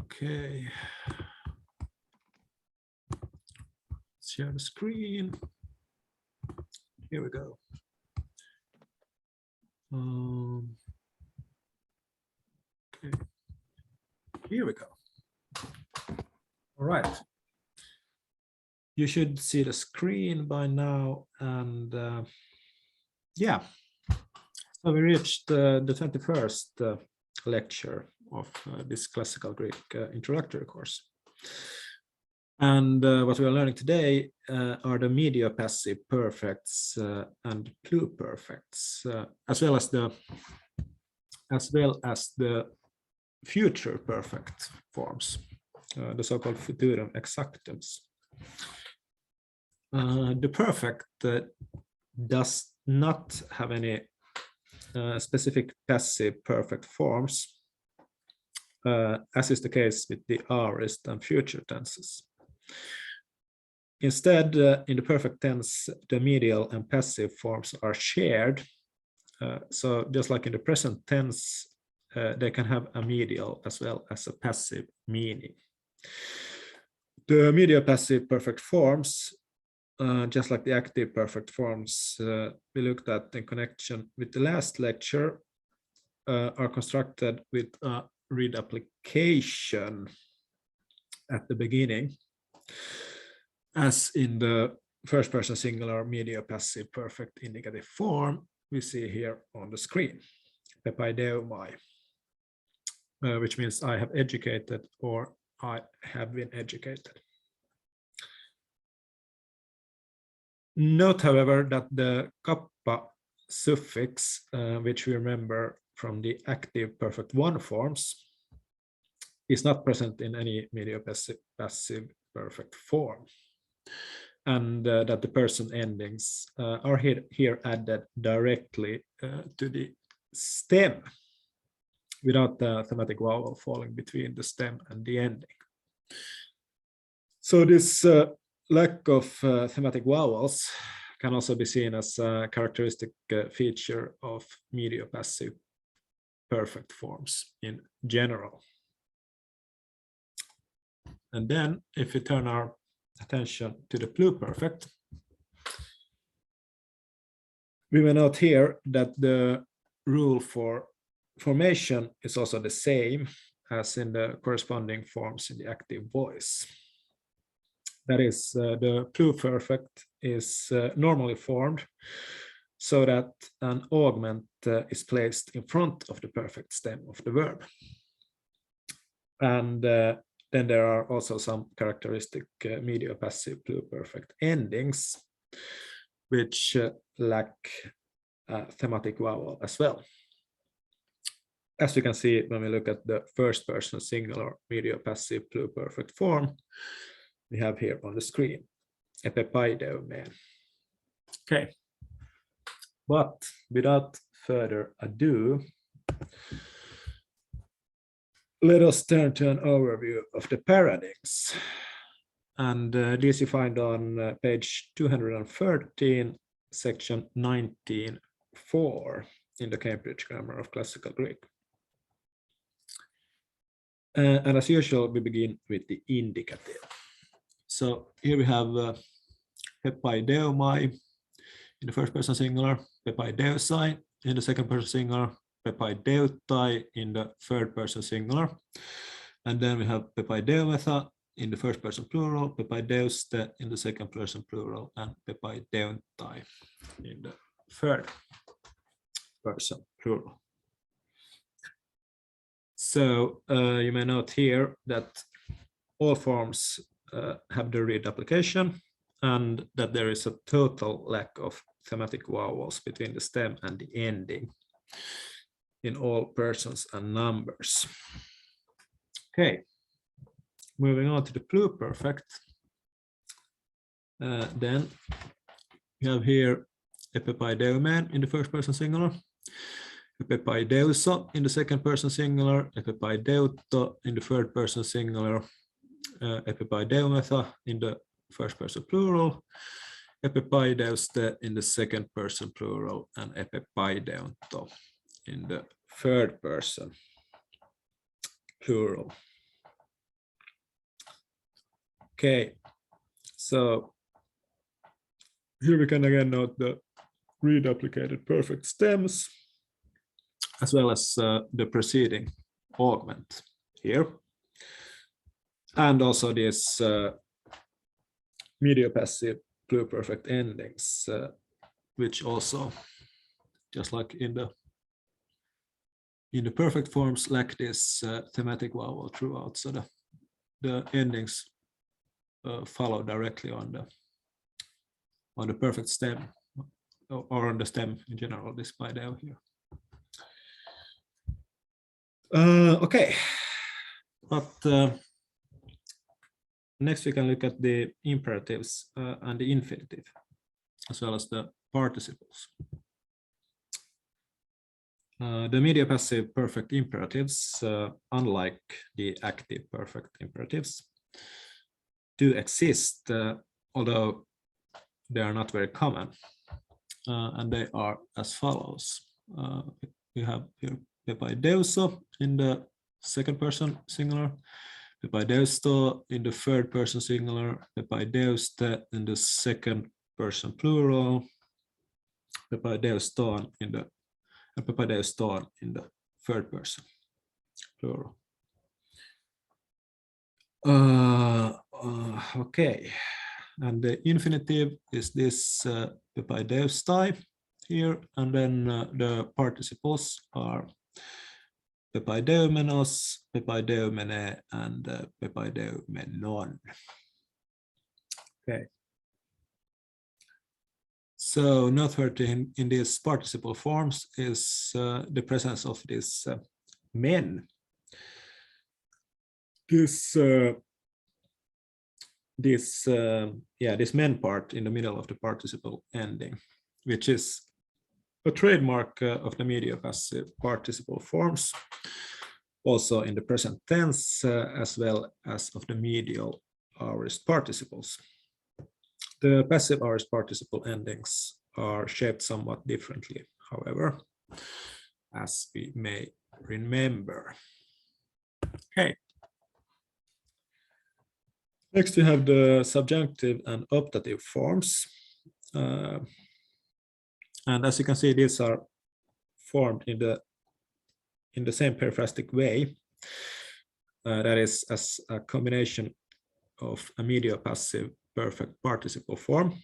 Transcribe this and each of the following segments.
Okay. Share the screen. Here we go. Okay. Here we go. All right. You should see the screen by now, and yeah. So we reached the 21st lecture of this classical Greek introductory course. And what we are learning today are the medio-passive perfects and pluperfects, as well as the future perfect forms, the so-called futurum exactums. The perfect does not have any specific passive perfect forms, as is the case with the aorist and future tenses. Instead, in the perfect tense, the medial and passive forms are shared. So just like in the present tense, they can have a medial as well as a passive meaning. The medio-passive perfect forms, just like the active perfect forms we looked at in connection with the last lecture, are constructed with a reduplication at the beginning, as in the first person singular medio-passive perfect indicative form we see here on the screen, pepaideumai, which means I have educated or I have been educated. Note, however, that the kappa suffix, which we remember from the active perfect one forms, is not present in any medio-passive perfect form, and that the person endings are here added directly to the stem, without the thematic vowel falling between the stem and the ending. So this lack of thematic vowels can also be seen as a characteristic feature of medio-passive perfect forms in general. And then if we turn our attention to the pluperfect, we may note here that the rule for formation is also the same as in the corresponding forms in the active voice. That is, the pluperfect is normally formed so that an augment is placed in front of the perfect stem of the verb. And then there are also some characteristic medio-passive pluperfect endings, which lack a thematic vowel as well. As we can see when we look at the first person singular medio-passive pluperfect form, we have here on the screen, epepaideumai. Okay, but without further ado, let us turn to an overview of the paradigms. And these you find on page 213, section 19.4 in the Cambridge Grammar of Classical Greek. And as usual, we begin with the indicative. So here we have pepaideumai in the first person singular, pepaideusai in the second person singular, pepaideutai in the third person singular, and then we have pepaideumetha in the first person plural, pepaideuste in the second person plural, and pepaideuntai in the third person plural. So you may note here that all forms have the reduplication, and that there is a total lack of thematic vowels between the stem and the ending in all persons and numbers. Okay, moving on to the pluperfect. Then we have here epepaideumai in the first person singular, epepaideusa in the second person singular, epepaideuto in the third person singular, epepaideumeta in the first person plural, epipaideuste in the second person plural and epipaideunto in the third person plural. Okay, so here we can again note the reduplicated perfect stems as well as the preceding augment here, and also these medio-passive pluperfect endings, which also, just like in the perfect forms, lack this thematic vowel throughout, so the endings follow directly on the perfect stem, or on the stem in general, this paideu here. Okay, but next we can look at the imperatives and the infinitive, as well as the participles. The medio-passive perfect imperatives, unlike the active perfect imperatives, do exist, although they are not very common, and they are as follows. We have here pepaideuso in the second person singular, pepaideusto in the third person singular, pepaideuste in the second person plural, pepaideuston in the third person plural. Okay, and the infinitive is this pepaideustai here, and then the participles are pepaideumenos, pepaideumene, and pepaideumenon. Okay. So noteworthy in these participle forms is the presence of this men. This men part in the middle of the participle ending, which is a trademark of the medio-passive participle forms, also in the present tense, as well as of the medial aorist participles. The passive aorist participle endings are shaped somewhat differently, however, as we may remember. Okay. Next, we have the subjunctive and optative forms. And as you can see, these are formed in the same periphrastic way. That is, as a combination of a medio-passive perfect participle form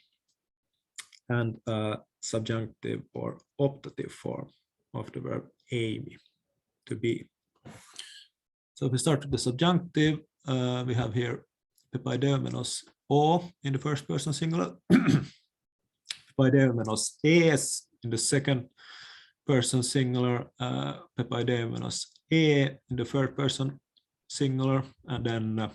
and a subjunctive or optative form of the verb aimi, to be. So if we start with the subjunctive, we have here pepaideumenos o in the first person singular, pepaideumenos es in the second person singular, pepaideumenos e in the third person singular, and then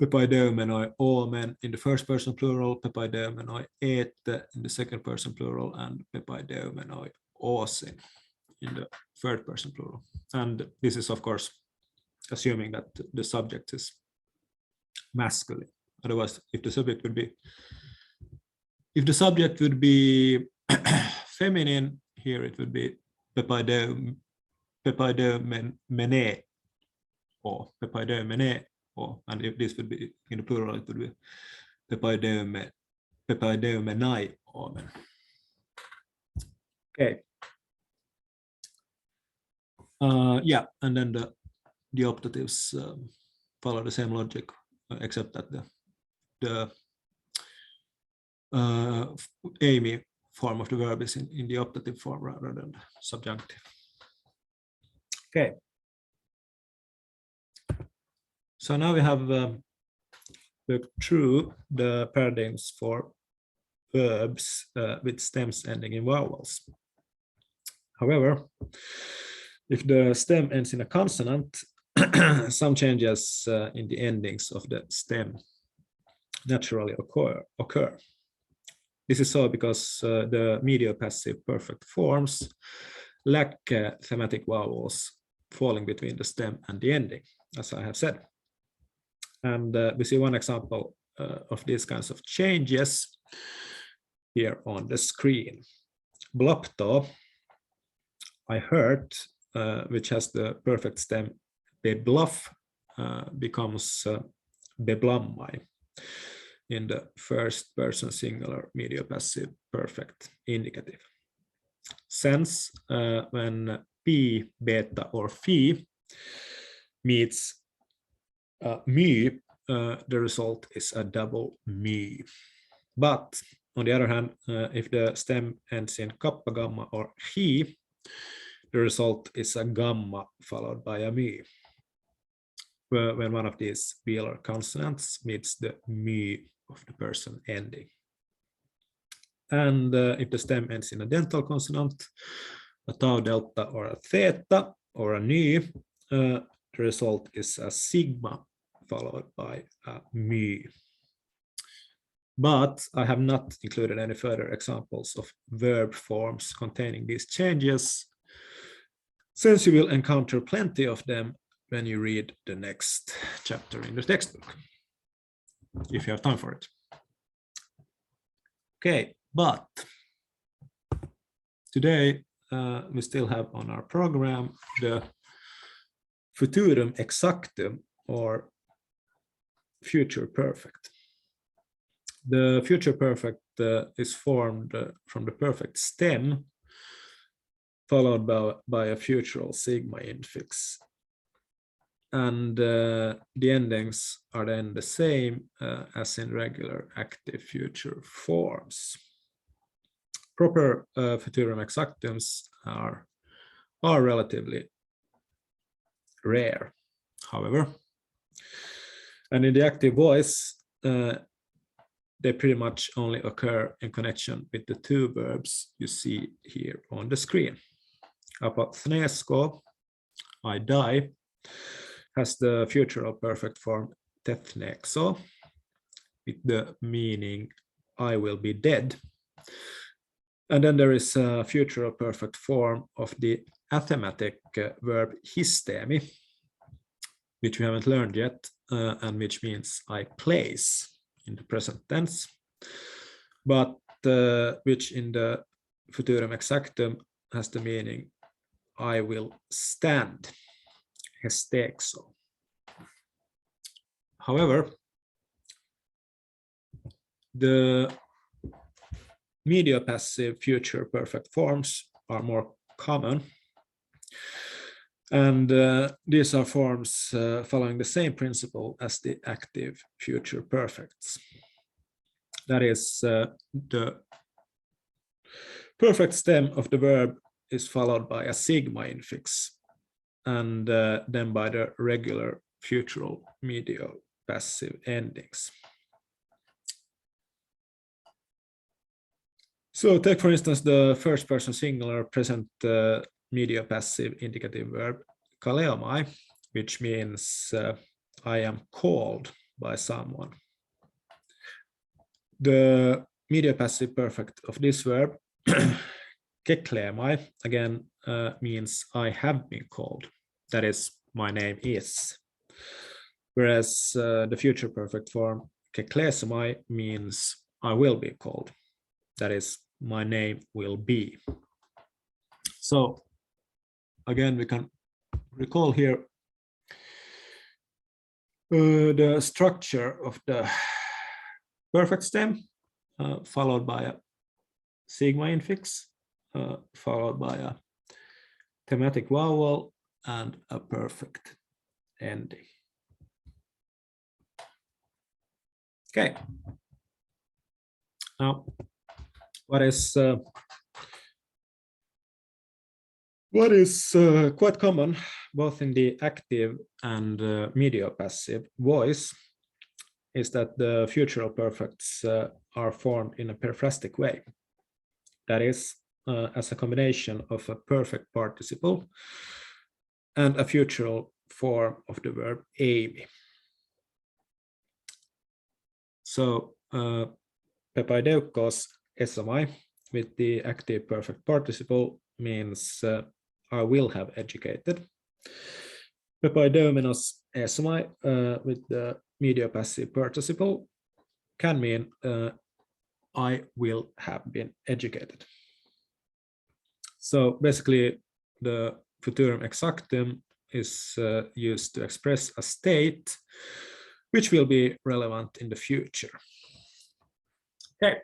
pepaideumenoi omen in the first person plural, pepaideumenoi ete in the second person plural, and pepaideumenoi osin in the third person plural. And this is, of course, assuming that the subject is masculine. Otherwise, if the subject would be feminine, here it would be pepaideumene or pepaideumene, or, and if this would be in the plural, it would be pepaideumenai omen. Okay. Yeah, and then the optatives follow the same logic, except that the aimi form of the verb is in the optative form rather than the subjunctive. Okay. So now we have looked through the paradigms for verbs with stems ending in vowels. However, if the stem ends in a consonant, some changes in the endings of the stem naturally occur. This is so because the medio-passive perfect forms lack thematic vowels falling between the stem and the ending, as I have said. And we see one example of these kinds of changes here on the screen. Blopto, I heard, which has the perfect stem bebluff, becomes beblammai in the first person singular medio-passive perfect indicative. Since when p, beta, or phi meets mu, the result is a double mu. But on the other hand, if the stem ends in kappa, gamma, or chi, the result is a gamma followed by a mu, when one of these velar consonants meets the mu of the person ending. And if the stem ends in a dental consonant, a tau, delta, or a theta, or a nu, the result is a sigma followed by a mu. But I have not included any further examples of verb forms containing these changes, since you will encounter plenty of them when you read the next chapter in the textbook, if you have time for it. Okay, but today we still have on our program the futurum exactum, or future perfect. The future perfect is formed from the perfect stem followed by a futural sigma infix. And the endings are then the same as in regular active future forms. Proper futurum exactums are relatively rare, however. And in the active voice, they pretty much only occur in connection with the two verbs you see here on the screen. Apathnesko, I die, has the futural perfect form tethnexo, with the meaning I will be dead. And then there is a futural perfect form of the athematic verb histemi, which we haven't learned yet, and which means I place in the present tense, but which in the futurum exactum has the meaning I will stand, hestexo. However, the medio-passive future perfect forms are more common, and these are forms following the same principle as the active future perfects. That is, the perfect stem of the verb is followed by a sigma infix, and then by the regular futural medio-passive endings. So take, for instance, the first person singular present medio-passive indicative verb kaleomai, which means I am called by someone. The medio-passive perfect of this verb keklemai again means I have been called, that is, my name is. Whereas the future perfect form keklesemai means I will be called, that is, my name will be. So again, we can recall here the structure of the perfect stem, followed by a sigma infix, followed by a thematic vowel and a perfect ending. Okay. Now, what is quite common both in the active and medio-passive voice is that the futural perfects are formed in a periphrastic way. That is, as a combination of a perfect participle and a futural form of the verb aimi. So pepaideukos esomai with the active perfect participle means I will have educated. Pepaidomenos esomai with the medio-passive participle can mean I will have been educated. So basically, the futurum exactum is used to express a state which will be relevant in the future. Okay.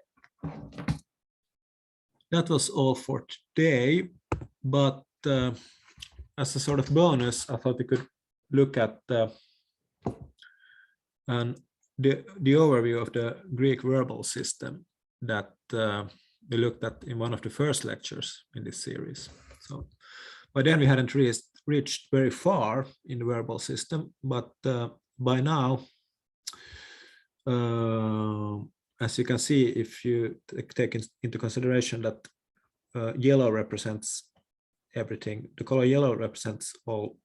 That was all for today, but as a sort of bonus, I thought we could look at the overview of the Greek verbal system that we looked at in one of the first lectures in this series. So by then we hadn't reached very far in the verbal system, but by now, as you can see, if you take into consideration that yellow represents everything, the color yellow represents all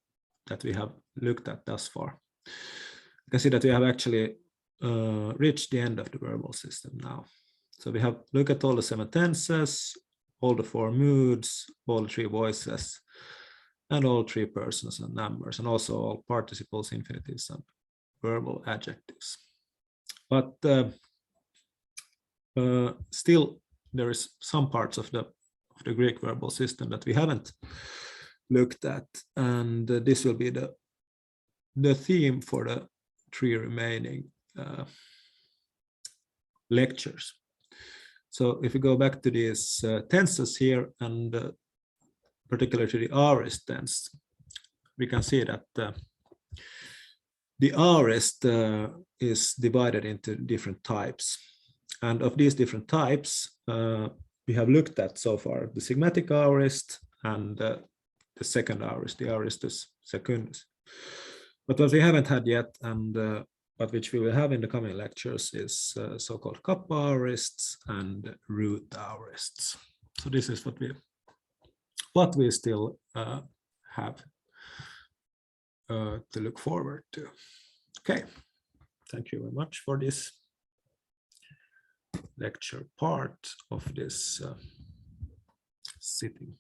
that we have looked at thus far. You can see that we have actually reached the end of the verbal system now. So we have looked at all the 7 tenses, all the 4 moods, all the 3 voices, and all 3 persons and numbers, and also all participles, infinitives, and verbal adjectives. But still, there is some parts of the Greek verbal system that we haven't looked at, and this will be the theme for the 3 remaining lectures. So if we go back to these tenses here, and particularly to the aorist tense, we can see that the aorist is divided into different types. And of these different types, we have looked at so far the sigmatic aorist and the second aorist, the aoristus secundus. But what we haven't had yet, and but which we will have in the coming lectures, is so-called kappa aorists and root aorists. So this is what we still have to look forward to. Okay, thank you very much for this lecture part of this sitting.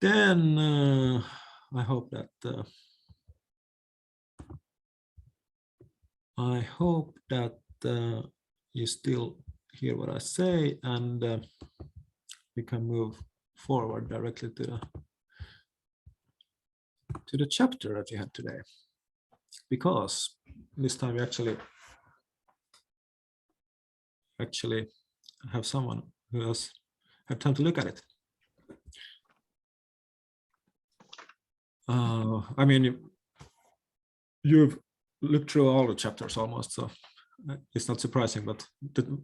Then I hope that you still hear what I say, and we can move forward directly to the chapter that we had today, because this time we actually have someone who has had time to look at it. I mean, you've looked through all the chapters almost, so it's not surprising, but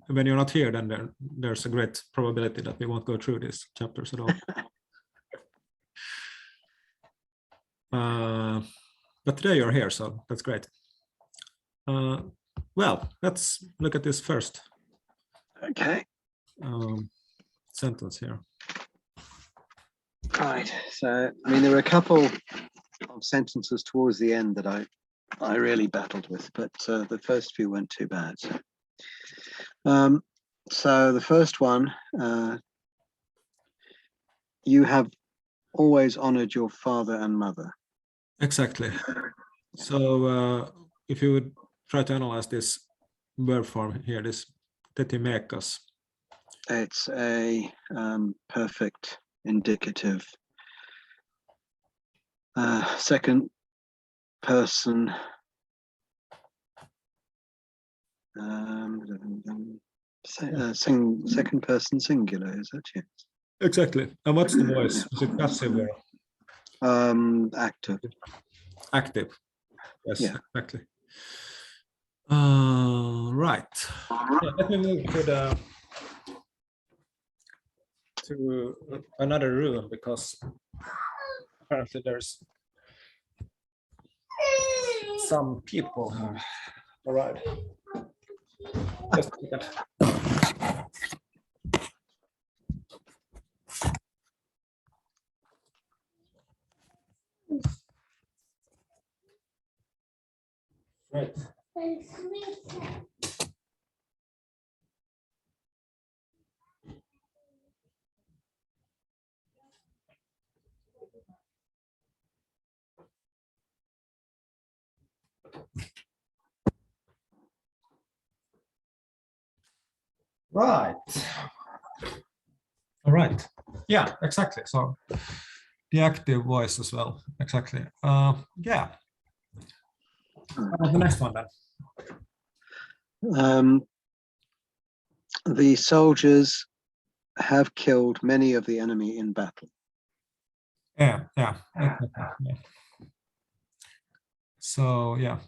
when you're not here, then there's a great probability that we won't go through these chapters at all. But today you're here, so that's great. Well, let's look at this first. Okay. Sentence here. Right. So, I mean, there were a couple of sentences towards the end that I really battled with, but the first few weren't too bad. So the first one, you have always honored your father and mother. Exactly. So if you would try to analyze this verb form here, this tetimekas. It's a perfect indicative second person second person singular, is that it? Exactly. And what's the voice? Is it passive or active? Active. Yes, yeah. Exactly. Right. Yeah, let me move to another room, because apparently there's some people who have arrived. Just a second. Right. Right. All right. Yeah, exactly. So the active voice as well. Exactly. Yeah. The next one then. The soldiers have killed many of the enemy in battle. Yeah. Exactly. Yeah. So yeah,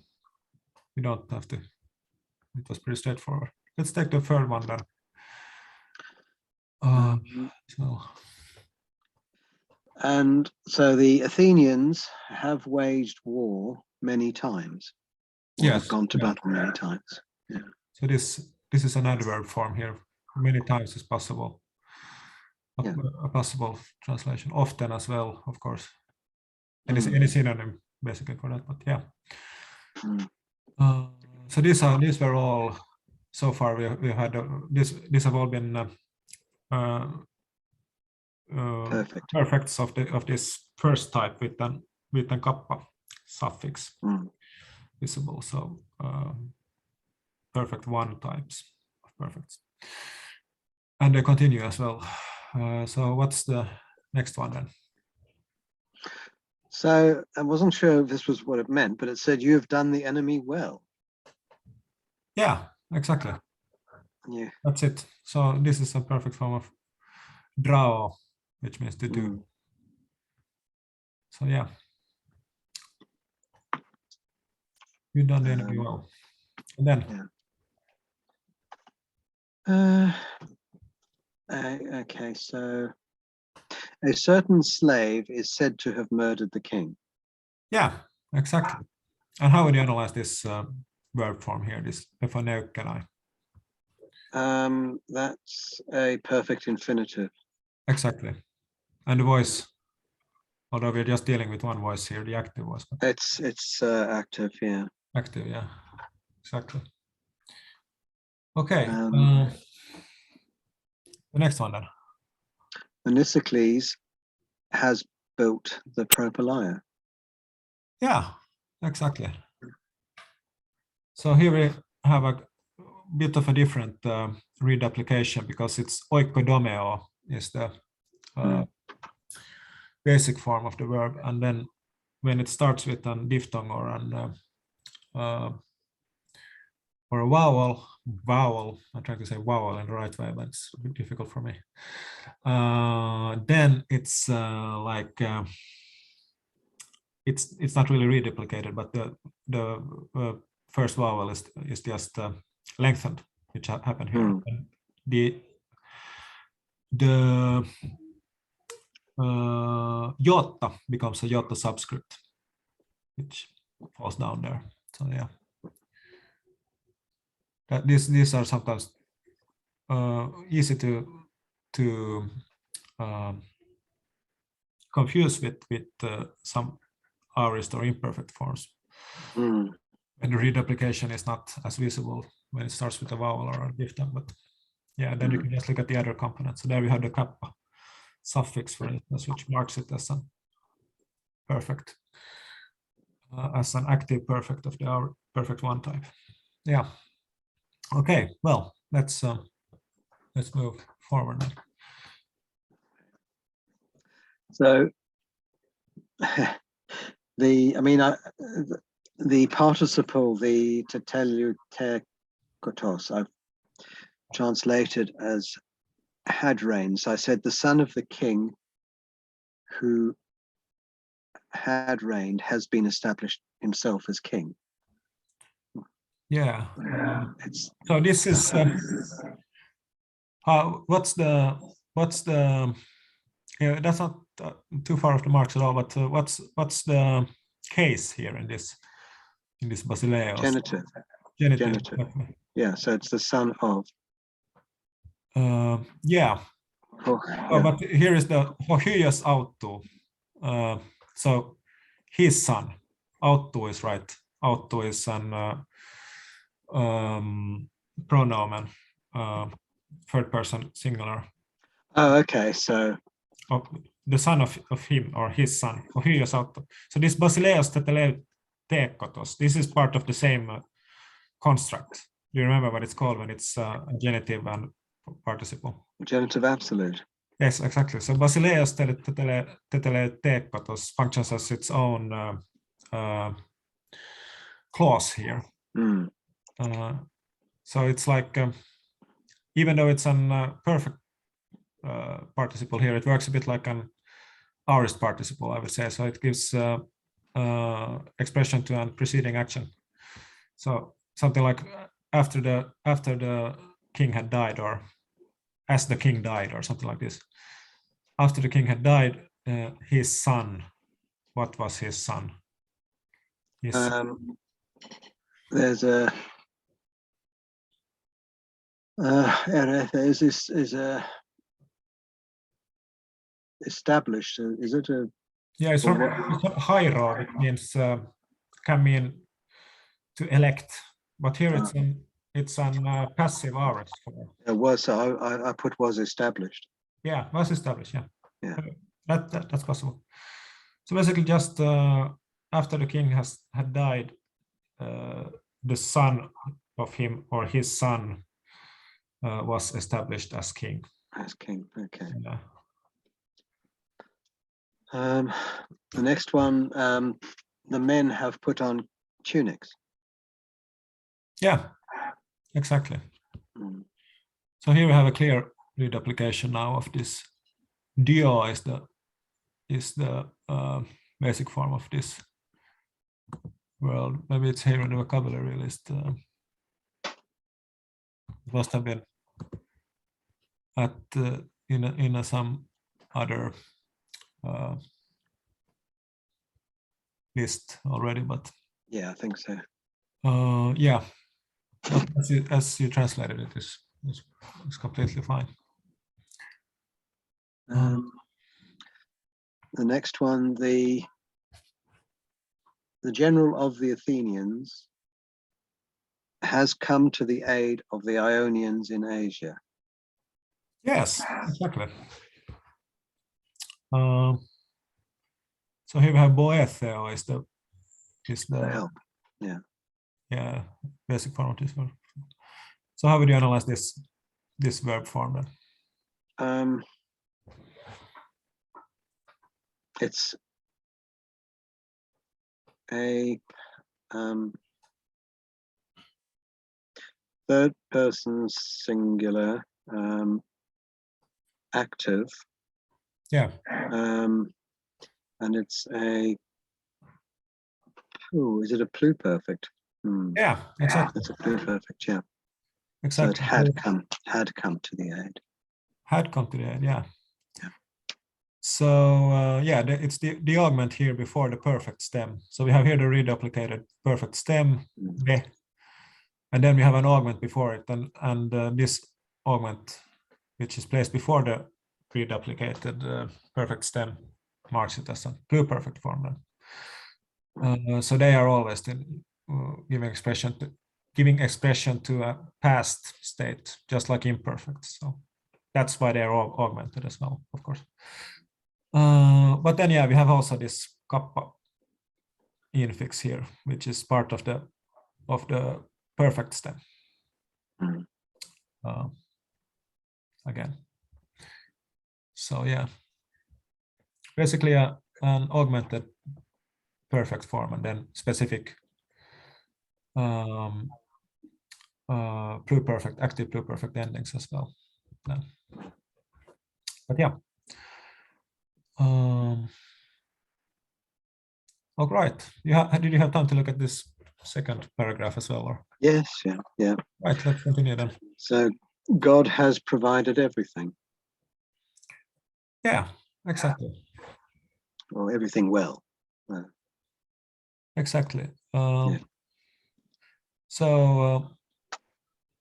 we don't have to. It was pretty straightforward. Let's take the third one then. And so the Athenians have waged war many times. Or have gone to battle many times. Yeah. So this is an adverb form here. Many times is possible. A possible translation. Often as well, of course. Any synonym basically for that, but yeah. So these were all so far we had these have all been perfects of this first type with an kappa suffix visible. So perfect one types of perfects, and they continue as well. So what's the next one then? So I wasn't sure if this was what it meant, but it said you have done the enemy well. Yeah, exactly. Yeah, that's it. So this is a perfect form of drao, which means to do. So yeah, you've done the enemy well. And then okay, so a certain slave is said to have murdered the king. Yeah, exactly. And how would you analyze this verb form here, this efaneukenai? That's a perfect infinitive. Exactly. And the voice, although we're just dealing with one voice here, the active voice. It's active, yeah. Active, yeah. Exactly. Okay. The next one then. Themistocles has built the propylaea. Yeah, exactly. So here we have a bit of a different read application because it's oikodomeo is the basic form of the verb, and then when it starts with an diphthong or a vowel, I'm trying to say vowel in the right way, but it's a bit difficult for me. Then it's it's not really reduplicated, but the first vowel is just lengthened, which happened here. And the iota becomes a iota subscript, which falls down there. So yeah, these are sometimes easy to confuse with some aorist or imperfect forms. And the read application is not as visible when it starts with a vowel or a diphthong, but yeah, then you can just look at the other components. So there we have the kappa suffix, for instance, which marks it as a perfect, as an active perfect of the perfect one type. Yeah. Okay. Well, let's move forward now. So the participle, the teteleutekotos, I've translated as had reigned. So I said the son of the king who had reigned has been established himself as king. Yeah. So this is what's the yeah, that's not too far off the marks at all, but what's the case here in this basileos? Genitive. Yeah, so it's the son of. Yeah. But here is the hohyos autou. So his son. Autou is right. Autou is an pronomen, third person singular. Oh, okay. So the son of him or his son. Hohyos autou. So this basileos teteleutekotos, this is part of the same construct. Do you remember what it's called when it's a genitive and participle. Genitive absolute. Yes, exactly. So Basileus teteletekos functions as its own clause here. So it's like, even though it's an perfect participle here, it works a bit like an aorist participle, I would say. So it gives expression to a preceding action. So something like after the king had died, or as the king died, or something like this. After the king had died, his son. What was his son? There's a is a established. Is it a? Yeah, it's from hairo, which means can mean to elect, but here it's an passive aorist. It was. So I put was established. Yeah, was established. Yeah, yeah. That's possible. So basically, just after the king had died, the son of him or his son was established as king. As king, okay. Yeah. The next one, the men have put on tunics. Yeah, exactly. So here we have a clear reduplication now of this. Dio is the basic form of this world. Maybe it's here in the vocabulary list. It must have been at in some other list already, but yeah, I think so. Yeah, but as you translated it, is completely fine. The next one, the general of the Athenians has come to the aid of the Ionians in Asia. Yes, exactly. So here we have boetheo is the help. Yeah, basic form of this verb. So how would you analyze this verb form then? It's a third person singular active. Yeah. And it's a, is it a pluperfect? Yeah, exactly. It's a pluperfect, yeah. Exactly. So it had come to the aid. Had come to the aid, yeah. So yeah, it's the augment here before the perfect stem. So we have here the reduplicated perfect stem, and then we have an augment before it, and this augment, which is placed before the reduplicated perfect stem, marks it as a pluperfect form then. So they are always giving expression to a past state, just like imperfect. So that's why they are all augmented as well, of course. But then, yeah, we have also this kappa infix here, which is part of the perfect stem. Again. So yeah, basically an augmented perfect form, and then specific pluperfect, active pluperfect endings as well. Yeah. But yeah. All right. Did you have time to look at this second paragraph as well? Or? Yes, yeah. Right, let's continue then. So God has provided everything. Yeah, exactly. Or everything well. Exactly. So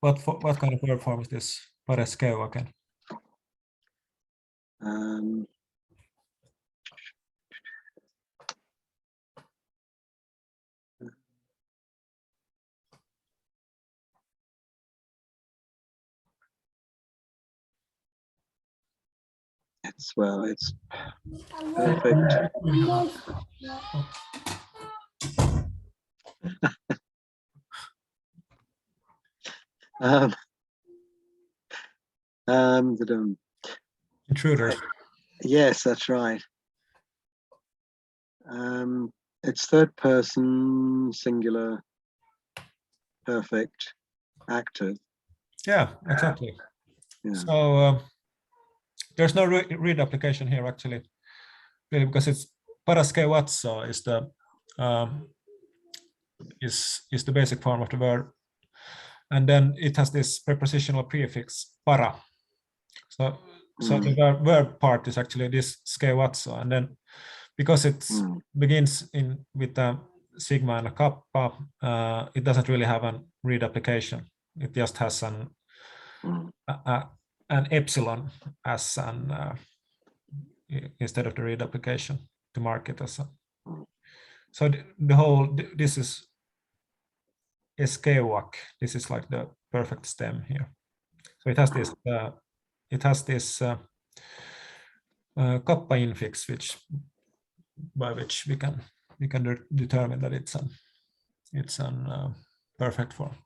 what kind of verb form is this? Pareskeu again. It's perfect. The Intruders. yes, that's right. It's third person, singular, perfect, active. Yeah, exactly. Yeah. So there's no read application here actually, really, because it's paraskewatso is the is the basic form of the verb, and then it has this prepositional prefix para. So the verb part is actually this skewatso, and then because it begins with a sigma and a kappa, it doesn't really have a read application. It just has an epsilon as an instead of the read application to mark it as a. So the whole this is skewak. This is like the perfect stem here. So it has this kappa infix, by which we can determine that it's an perfect form,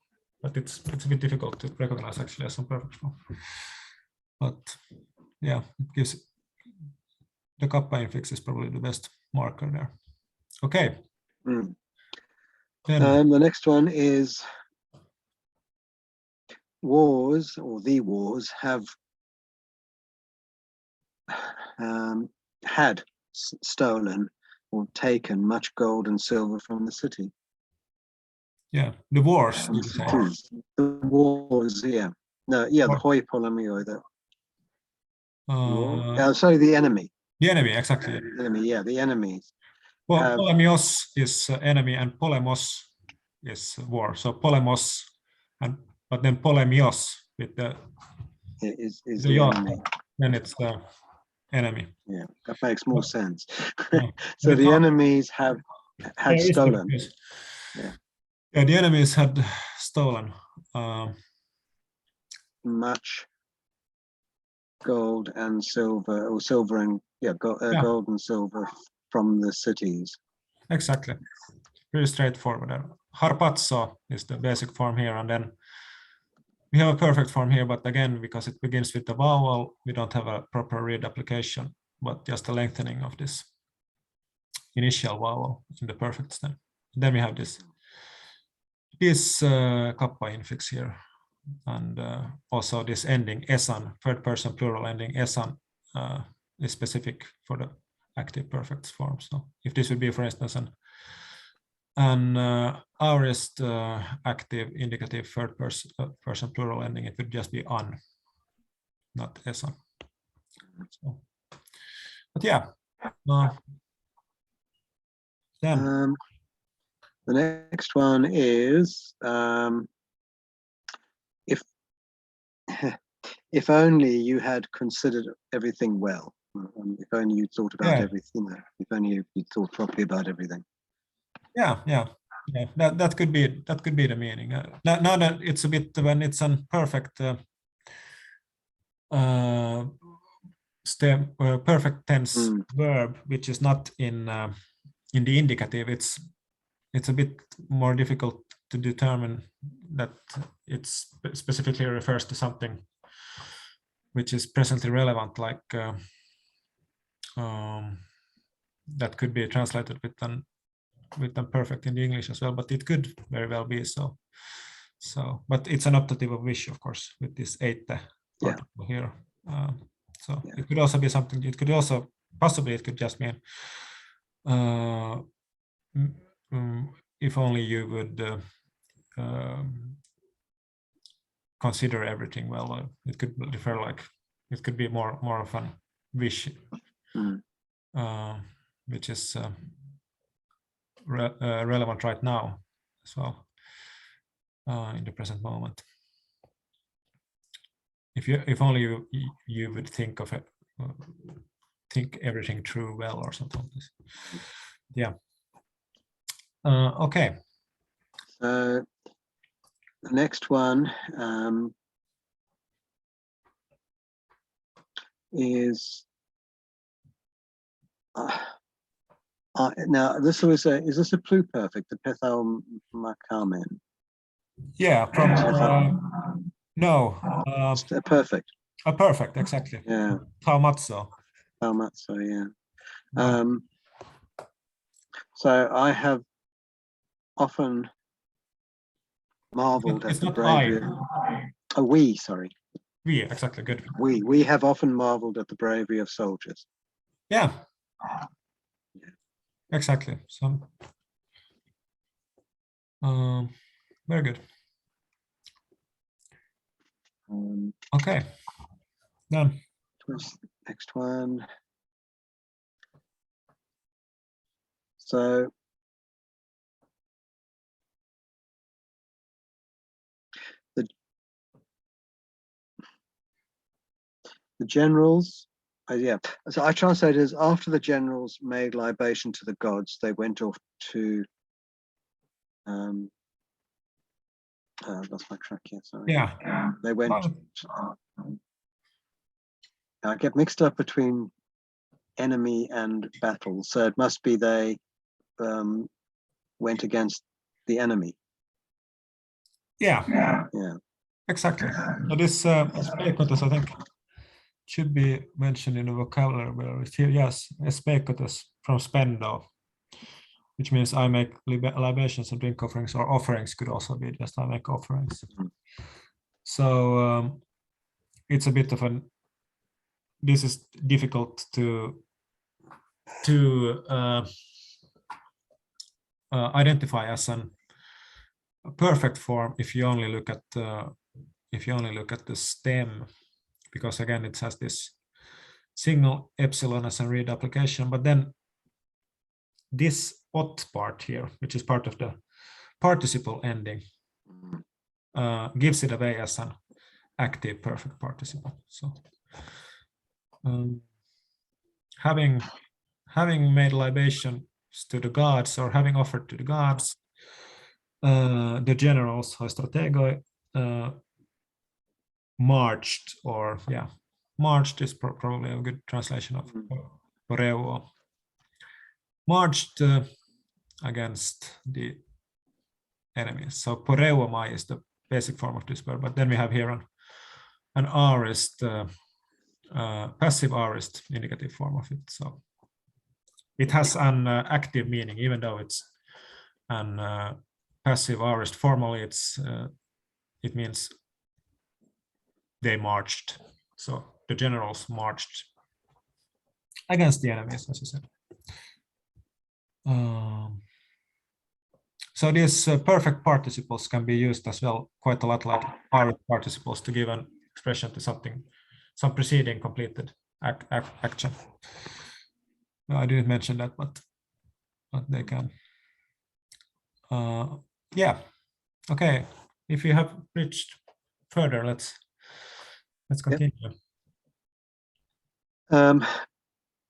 but it's a bit difficult to recognize actually as a perfect form. But yeah, it gives the kappa infix is probably the best marker there. Okay. Then the next one is wars, or the wars have had stolen or taken much gold and silver from the city. Yeah, the wars. Did you say? The wars, yeah. No, yeah, the hoi polemio, sorry, the enemy. The enemy, exactly. The enemy, yeah, the enemies. Well, polemios is enemy and polemos is war. So polemos, but then polemios with the is the enemy. Then it's the enemy. Yeah, that makes more sense. Yeah. So the enemies had stolen. Yeah, the enemies had stolen much gold and silver, or silver and gold and silver from the cities. Exactly, pretty straightforward. Harpazzo is the basic form here, and then we have a perfect form here, but again, because it begins with the vowel, we don't have a proper read application, but just a lengthening of this initial vowel in the perfect stem. Then we have this kappa infix here, and also this ending esan, third person plural ending esan, is specific for the active perfect form. So if this would be, for instance, an aorist active indicative third person plural ending, it would just be an, not esan. So, but yeah. Then the next one is if only you had considered everything well. If only you thought about everything. If only you thought properly about everything. Yeah. That could be the meaning. Now that it's a bit when it's an perfect stem, perfect tense verb, which is not in the indicative. It's a bit more difficult to determine that it specifically refers to something which is presently relevant, like that could be translated with an perfect in the English as well, but it could very well be so. But it's an optative of wish, of course, with this eighte particle here. It could also be something. It could also possibly it could just mean if only you would consider everything well. It could refer like it could be more of a wish, which is relevant right now as well, in the present moment. If only you would think of it, think everything through well, or something like this. Yeah. Okay. So the next one is now this was is this a pluperfect, the pethal makamen? Yeah, from no. Perfect. Perfect, exactly. Yeah. How much so? How much so? Yeah. So I have often marveled It's at the not I. bravery. Oh, we. Sorry. We, exactly. Good. We have often marveled at the bravery of soldiers. Yeah. Exactly. So, very good. Okay. Done. Next one. So the generals, yeah. So I translate it as after the generals made libation to the gods, they went off to. I've lost my track here. Sorry. Yeah. They went. I get mixed up between enemy and battle, so it must be they went against the enemy. Yeah. Yeah. Exactly. So this spekotes, I think, should be mentioned in the vocabulary where it's here. Yes, spekotes from spendo, which means I make libations and drink offerings, or offerings could also be just I make offerings. So it's a bit of an. This is difficult to identify as a perfect form if you only look at the stem, because again it has this signal epsilon as a read application, but then this ot part here, which is part of the participle ending, gives it away as an active perfect participle. So having made libations to the gods, or having offered to the gods, the generals, strategoi, marched, or yeah, marched is probably a good translation of poreuo. Marched against the enemies. So poreuomai is the basic form of this verb, but then we have here an aorist, passive aorist indicative form of it. So it has an active meaning, even though it's an passive aorist. Formally, it means they marched. So the generals marched against the enemies, as you said. So these perfect participles can be used as well quite a lot, like aorist participles, to give an expression to something, some preceding completed action. I didn't mention that, but they can. Yeah. Okay. If you have reached further, let's continue. Yep.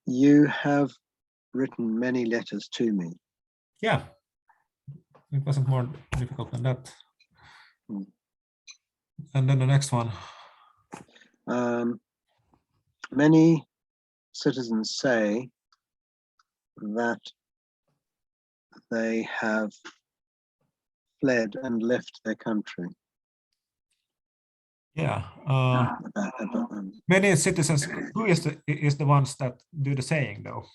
You have written many letters to me. Yeah. It wasn't more difficult than that. And then the next one. Many citizens say that they have fled and left their country. Yeah. Many citizens. Who is the ones that do the saying, though?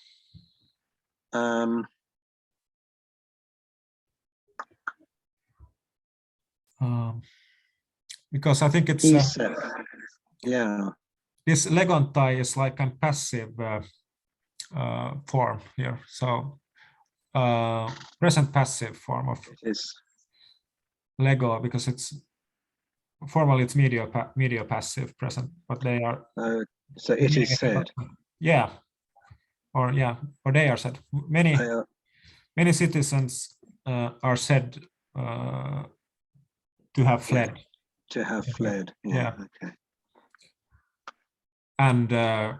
Because I think it's. Yeah. This legontai is like a passive form here. So present passive form of it is. Lego, because it's formally it's medio-passive present, but they are. So it is said. Yeah. Or they are said. Many citizens are said to have fled. To have fled. Yeah. Okay. And to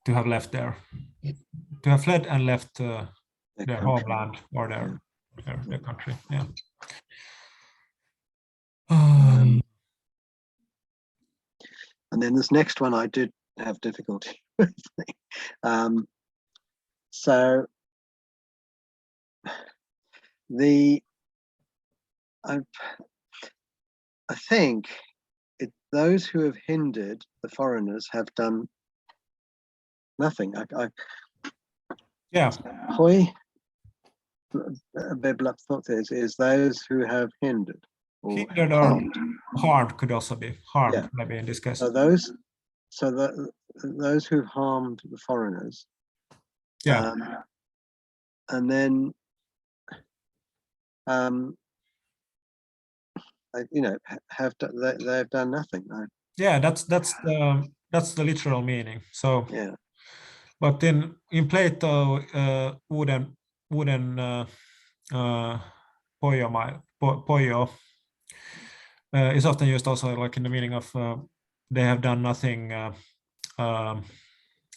have left there. To have fled and left their homeland or their country. Yeah. And then this next one I did have difficulty with. So I think those who have hindered the foreigners have done nothing. Yeah. Hoi is those who have hindered or Hindered or harmed. harmed could also be harmed, Yeah. maybe in this case. So those who harmed the foreigners. Yeah. And then they've done nothing. Yeah, that's the literal meaning. So Yeah. but in Plato, wooden poio is often used also like in the meaning of they have done nothing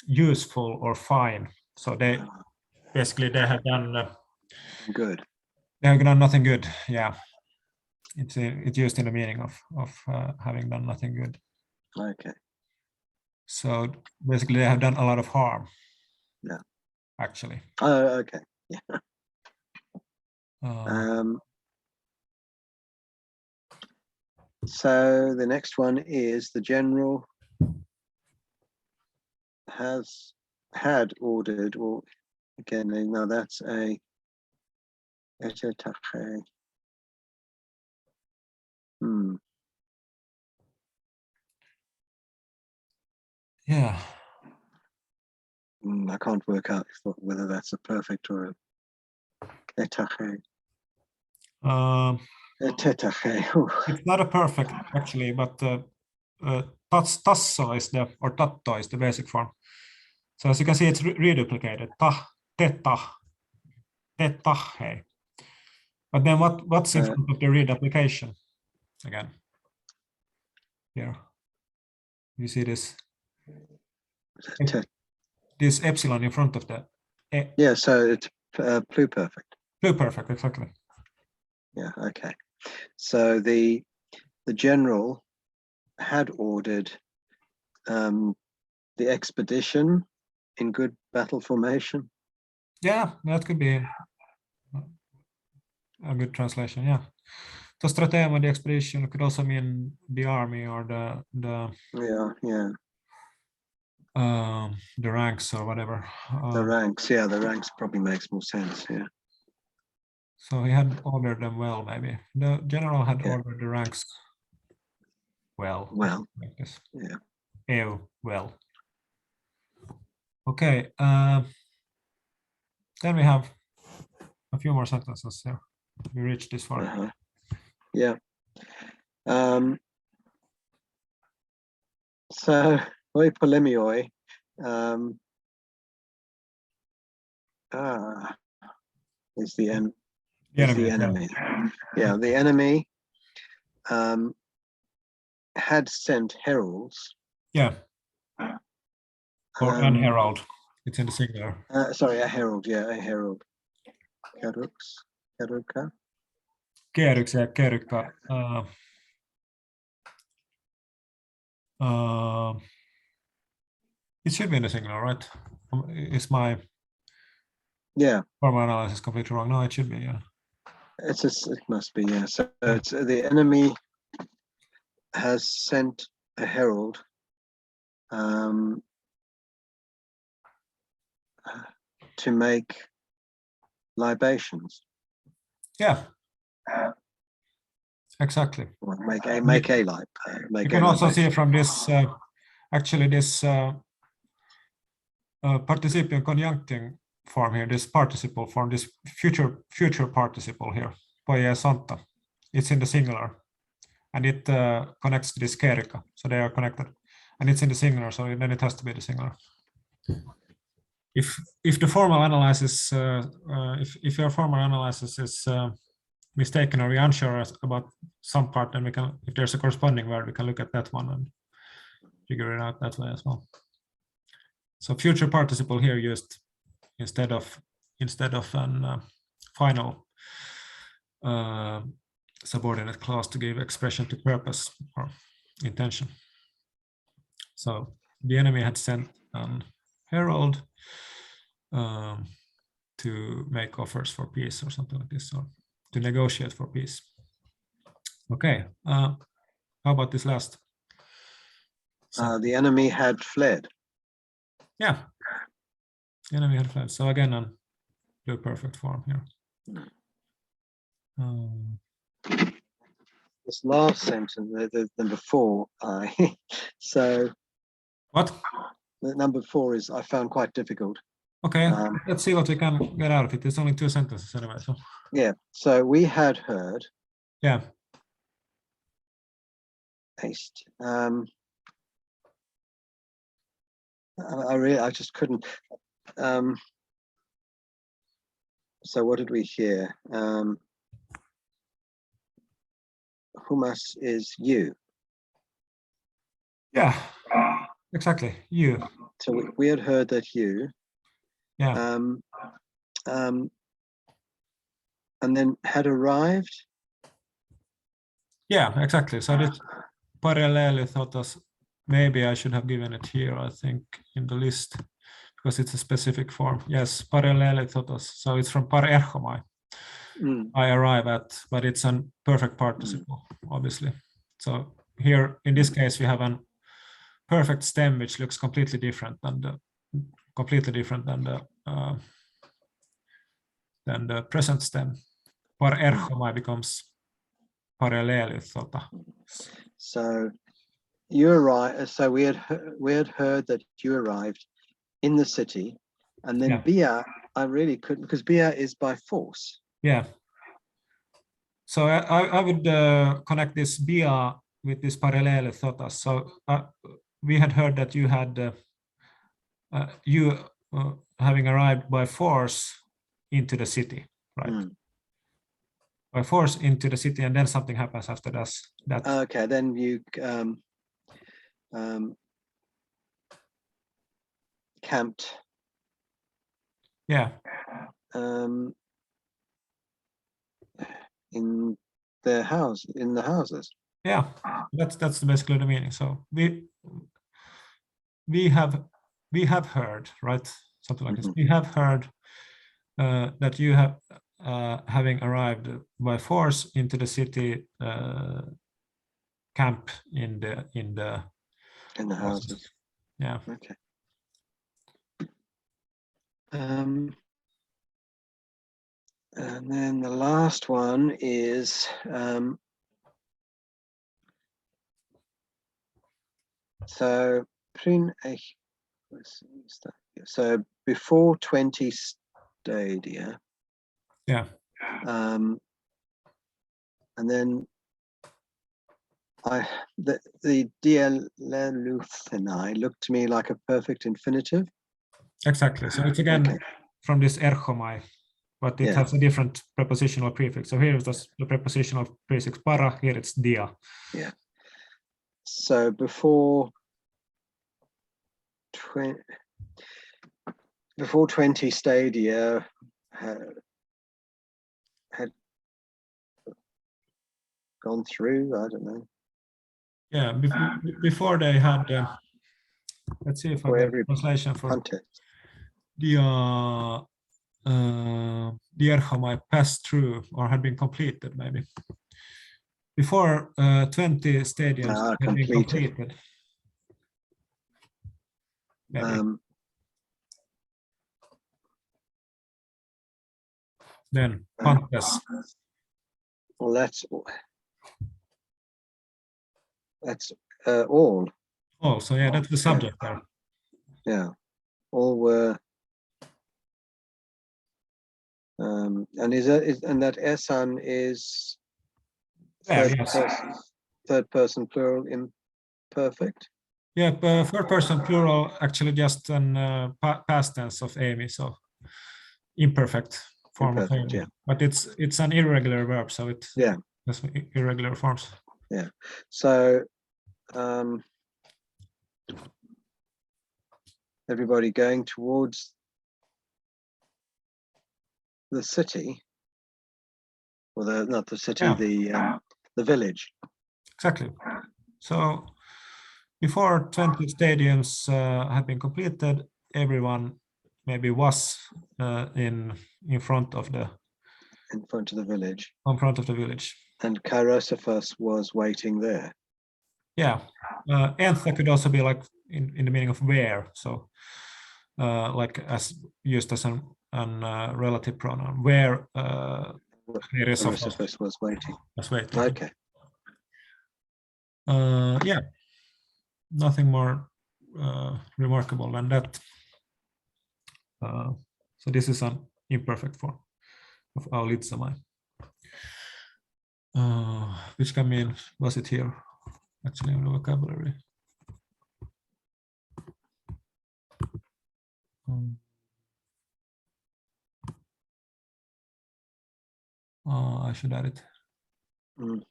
useful or fine. So they basically they have done Good. They have done nothing good. Yeah, it's used in the meaning of having done nothing good. Okay. So basically, they have done a lot of harm. Yeah. Actually. Oh, okay. Yeah. So the next one is the general had ordered, or again, now that's a Yeah. I can't work out whether that's a perfect or a etache. It's not a perfect actually, but tasso is or tatto is the basic form. So as you can see, it's reduplicated. Tetahe. But then what's in front of the reduplication again? Here. You see this? This epsilon in front of the yeah, so it's pluperfect. Pluperfect, exactly. Yeah, okay. So the general had ordered the expedition in good battle formation. Yeah, that could be a good translation. Yeah, the stratema, the expedition could also mean the army or the ranks or whatever. The ranks, yeah, the ranks probably makes more sense. Yeah. So he had ordered them well, maybe. The general had ordered the ranks well. Well, like this. Yeah. Well. Okay. Then we have a few more sentences here. We reached this far. Yeah. So, hoi polemioi. Is the enemy. Yeah, the enemy had sent heralds. Yeah. Or an herald. It's in the singular. Sorry, a herald. Yeah, a herald. Keruka. Keryks ja kerykka. It should be in the singular, right? Is my formal analysis completely wrong? No, it should be. Yeah. It must be. Yeah. So it's the enemy has sent a herald to make libations. Yeah. Exactly. Well, make a light. You can also see from this actually this participium conjuncting form here, this participle form, this future participle here, poie santa. It's in the singular, and it connects to this kerika, so they are connected, and it's in the singular, so then it has to be the singular. If the formal analysis, if your formal analysis is mistaken or we're unsure about some part, then we can, if there's a corresponding word, we can look at that one and figure it out that way as well. So future participle here used instead of an final subordinate clause to give expression to purpose or intention. So the enemy had sent an herald to make offers for peace or something like this, or to negotiate for peace. Okay, how about this last? So the enemy had fled. yeah, the enemy had fled. So again, on pluperfect form here. This last sentence, the number 4, so What? the number 4 is I found quite difficult. Okay, let's see what we can get out of it. It's only 2 sentences anyway. So yeah, so we had heard. Yeah. Paste. I just couldn't. So what did we hear? Humas is you. Yeah, exactly. You. So we had heard that you. Yeah. And then had arrived. Yeah, exactly. So this parallelithotos, maybe I should have given it here, I think, in the list, because it's a specific form. Yes, parallelithotos. So it's from parerchomai. I arrive at, but it's a perfect participle, obviously. So here, in this case, we have a perfect stem, which looks completely different than the present stem. Parerchomai becomes parallelithota. So you arrived. So we had heard that you arrived in the city, and then bia, I really couldn't, because bia is by force. Yeah. So I would connect this bia with this parallelithotas. So we had heard that you had having arrived by force into the city, right? By force into the city, and then something happens after that. Okay, then you camped. Yeah. In the houses. Yeah, that's basically the meaning. So we have heard, right? Something like this. We have heard that you have having arrived by force into the city, camp in the houses. Yeah. Okay. And then the last one is so before 20 stadia. Yeah. And then the dialelutheni looked to me like a perfect infinitive. Exactly. So it's again from this erchomai, but it has a different prepositional prefix. So here it was the prepositional prefix para, here it's dia. Yeah. So before 20 stadia had gone through, I don't know. Yeah, before they had, let's see if I get a translation for context. The erchomai passed through or had been completed, maybe. Before 20 stadiums had been completed. Maybe. Then Pantes. Well, that's all. Oh, so yeah, that's the subject there. Yeah, all were. And that esan is third person plural imperfect. Yeah, third person plural actually just an past tense of Amy, so imperfect form of Amy. Yeah. But it's an irregular verb, so it has irregular forms. Yeah. So everybody going towards the city, or not the city, the village. Exactly. So before 20 stadiums had been completed, everyone maybe was in front of the village. In front of the village. And Kairosophos was waiting there. Yeah, enthe could also be like in the meaning of where. So like as used as an relative pronoun, where Chrysophos was waiting. was waiting. Okay. Yeah, nothing more remarkable than that. So this is an imperfect form of aulizomai, which can mean, was it here actually in the vocabulary? I should add it. Mm.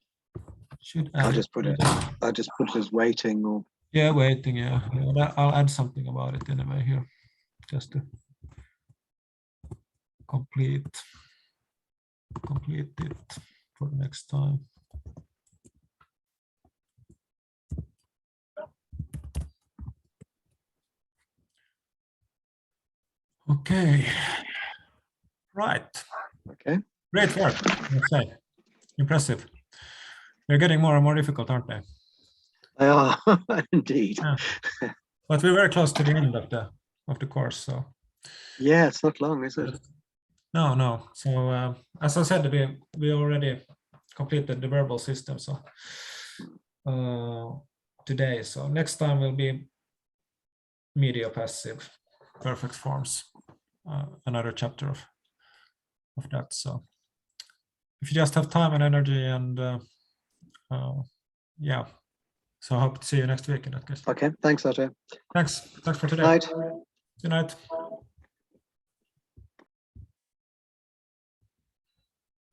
Should add I'll just put it as waiting, or yeah, waiting. Yeah, I'll add something about it anyway here, just to complete it for next time. Okay, right. okay. Great work, let's say. Impressive. They're getting more and more difficult, aren't they? They are indeed. Yeah. But we're very close to the end of the course, so. Yeah, it's not long, is it? No. So as I said, we already completed the verbal system. So today, so next time will be medio-passive perfect forms, another chapter of that. So if you just have time and energy, and yeah, so I hope to see you next week in that case. Okay, thanks, Ajay. Thanks for today. Night. Good night.